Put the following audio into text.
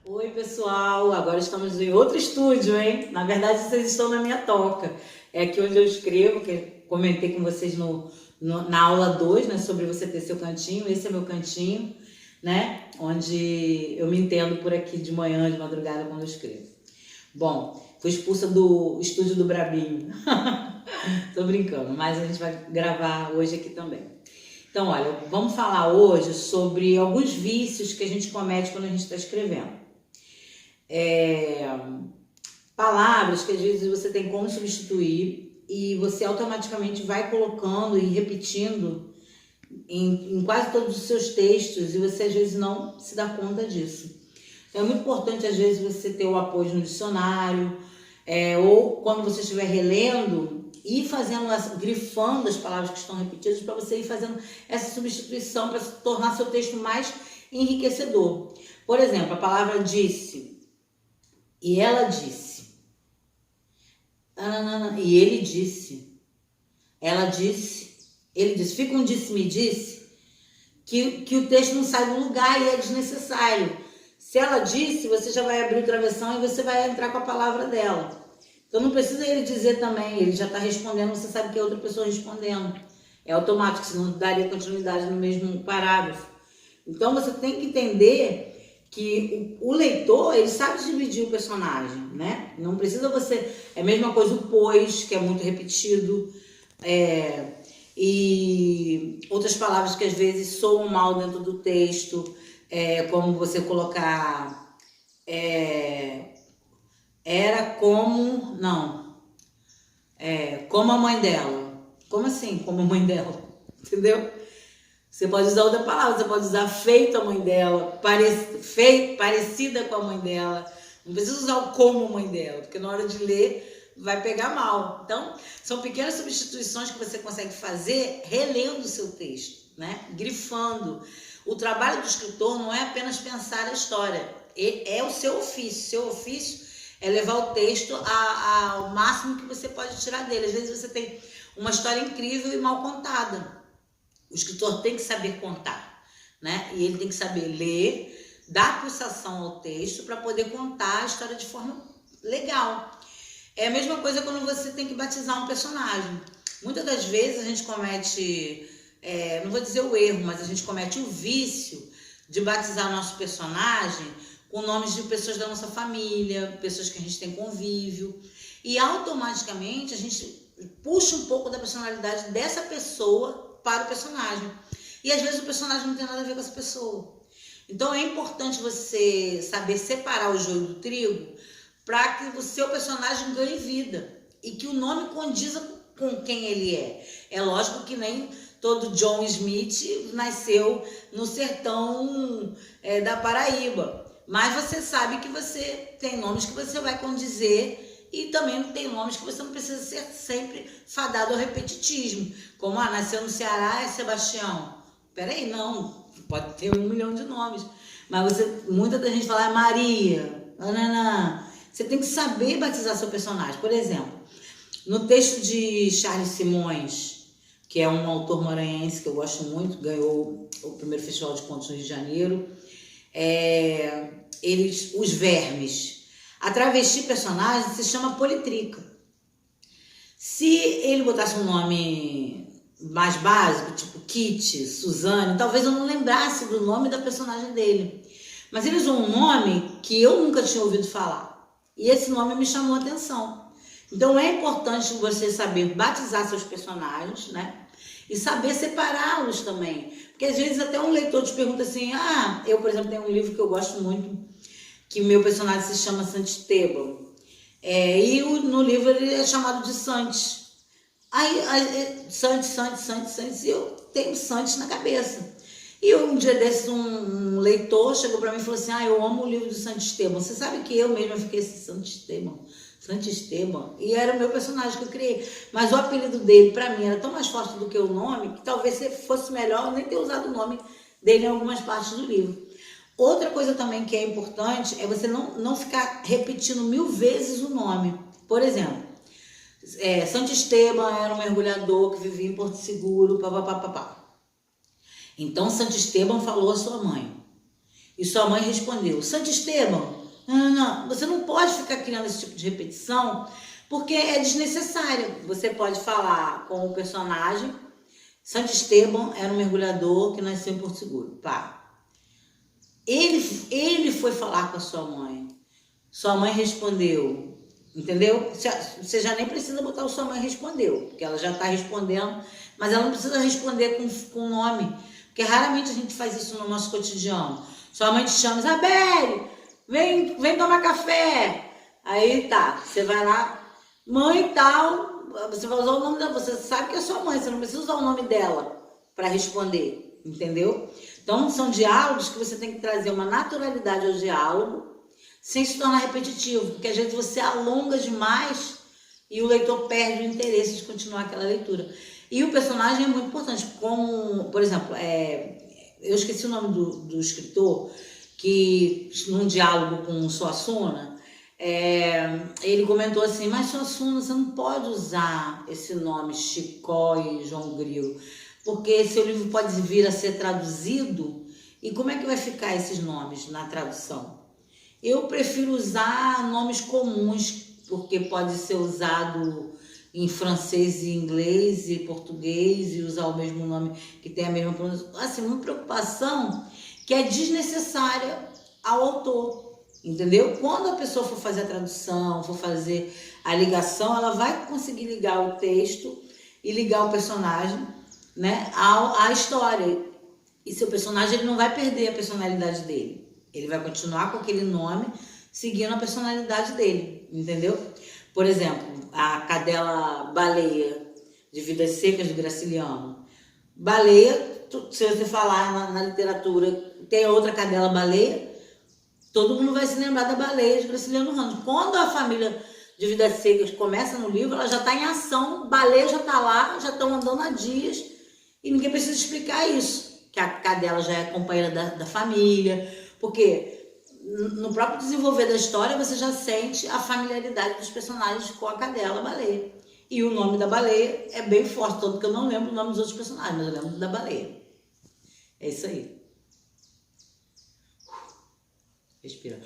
Oi pessoal, agora estamos em outro estúdio, hein? Na verdade vocês estão na minha toca. É aqui onde eu escrevo, que comentei com vocês na aula 2, né? Sobre você ter seu cantinho. Esse é meu cantinho, né? Onde eu me entendo por aqui de manhã, de madrugada, quando eu escrevo. Bom, fui expulsa do estúdio do Brabinho. Tô brincando, mas a gente vai gravar hoje aqui também. Então, olha, vamos falar hoje sobre alguns vícios que a gente comete quando a gente está escrevendo. Palavras que às vezes você tem como substituir e você automaticamente vai colocando e repetindo em quase todos os seus textos e você às vezes não se dá conta disso. Então, é muito importante às vezes você ter o apoio no dicionário ou quando você estiver relendo ir fazendo, grifando as palavras que estão repetidas para você ir fazendo essa substituição para tornar seu texto mais enriquecedor. Por exemplo, a palavra disse e ela disse, e ele disse, ela disse, ele disse. Fica um disse-me-disse que o texto não sai do lugar e é desnecessário. Se ela disse, você já vai abrir o travessão e você vai entrar com a palavra dela. Então não precisa ele dizer também, ele já está respondendo, você sabe que é outra pessoa respondendo. É automático, senão daria continuidade no mesmo parágrafo. Então você tem que entender que o leitor, ele sabe dividir o personagem, né? Não precisa você... É a mesma coisa o pois, que é muito repetido, e outras palavras que às vezes soam mal dentro do texto, como você colocar... era como... Não. Como a mãe dela. Como assim, como a mãe dela? Entendeu? Você pode usar outra palavra, você pode usar feito a mãe dela, parecida com a mãe dela. Não precisa usar o como a mãe dela, porque na hora de ler vai pegar mal. Então, são pequenas substituições que você consegue fazer relendo o seu texto, né? Grifando. O trabalho do escritor não é apenas pensar a história, é o seu ofício. Seu ofício é levar o texto ao máximo que você pode tirar dele. Às vezes você tem uma história incrível e mal contada. O escritor tem que saber contar, né? E ele tem que saber ler, dar pulsação ao texto para poder contar a história de forma legal. É a mesma coisa quando você tem que batizar um personagem. Muitas das vezes a gente comete, não vou dizer o erro, mas a gente comete o vício de batizar nosso personagem com nomes de pessoas da nossa família, pessoas que a gente tem convívio. E automaticamente a gente puxa um pouco da personalidade dessa pessoa para o personagem. E às vezes o personagem não tem nada a ver com essa pessoa. Então é importante você saber separar o joio do trigo para que o seu personagem ganhe vida e que o nome condiza com quem ele é. É lógico que nem todo John Smith nasceu no sertão da Paraíba. Mas você sabe que você tem nomes que você vai condizer e também tem nomes que você não precisa ser sempre fadado ao repetitismo. Como, nasceu no Ceará, é Sebastião. Peraí, não. Pode ter 1 milhão de nomes. Mas muita da gente fala Maria. Você tem que saber batizar seu personagem. Por exemplo, no texto de Charles Simões, que é um autor maranhense que eu gosto muito, ganhou o primeiro Festival de Contos no Rio de Janeiro, os vermes. A travesti personagem se chama Politrica. Se ele botasse um nome mais básico, tipo Kitty, Suzane, talvez eu não lembrasse do nome da personagem dele. Mas ele usou um nome que eu nunca tinha ouvido falar. E esse nome me chamou a atenção. Então é importante você saber batizar seus personagens, né? E saber separá-los também. Porque às vezes até um leitor te pergunta assim, eu, por exemplo, tenho um livro que eu gosto muito, que o meu personagem se chama Santisteban. E no livro ele é chamado de Santos. Santos, e eu tenho Santos na cabeça. E um dia desses, um leitor chegou para mim e falou assim, eu amo o livro do Santisteban. Você sabe que eu mesma fiquei assim, Santisteban. E era o meu personagem que eu criei. Mas o apelido dele, para mim, era tão mais forte do que o nome, que talvez fosse melhor nem ter usado o nome dele em algumas partes do livro. Outra coisa também que é importante é você não ficar repetindo 1000 vezes o nome. Por exemplo, Santo Esteban era um mergulhador que vivia em Porto Seguro, papapá. Então Santo Esteban falou à sua mãe. E sua mãe respondeu: Santo Esteban, não, você não pode ficar criando esse tipo de repetição, porque é desnecessário. Você pode falar com o personagem: Santo Esteban era um mergulhador que nasceu em Porto Seguro. Pá. Ele foi falar com a sua mãe. Sua mãe respondeu. Entendeu? Você já nem precisa botar o sua mãe respondeu, porque ela já está respondendo, mas ela não precisa responder com nome, porque raramente a gente faz isso no nosso cotidiano. Sua mãe te chama: Isabelle, vem tomar café. Aí tá, você vai lá, mãe tal, você vai usar o nome dela, você sabe que é sua mãe, você não precisa usar o nome dela para responder, entendeu? Então são diálogos que você tem que trazer uma naturalidade ao diálogo, sem se tornar repetitivo, porque às vezes você alonga demais e o leitor perde o interesse de continuar aquela leitura. E o personagem é muito importante, como, por exemplo, eu esqueci o nome do escritor, que num diálogo com o Suassuna, ele comentou assim: mas Suassuna, você não pode usar esse nome Chicó e João Grilo, porque seu livro pode vir a ser traduzido, e como é que vai ficar esses nomes na tradução? Eu prefiro usar nomes comuns, porque pode ser usado em francês e inglês e português, e usar o mesmo nome que tem a mesma pronúncia. Assim, uma preocupação que é desnecessária ao autor, entendeu? Quando a pessoa for fazer a tradução, for fazer a ligação, ela vai conseguir ligar o texto e ligar o personagem, né, à história. E seu personagem, ele não vai perder a personalidade dele. Ele vai continuar com aquele nome, seguindo a personalidade dele, entendeu? Por exemplo, a cadela Baleia, de Vidas Secas, do Graciliano. Baleia, se você falar na literatura, tem outra cadela Baleia, todo mundo vai se lembrar da Baleia de Graciliano Ramos. Quando a família de Vidas Secas começa no livro, ela já está em ação, Baleia já está lá, já estão andando há dias, e ninguém precisa explicar isso, que a cadela já é companheira da família, porque no próprio desenvolver da história você já sente a familiaridade dos personagens com a cadela Baleia. E o nome da baleia é bem forte, tanto que eu não lembro o nome dos outros personagens, mas eu lembro da baleia. É isso aí. Respira.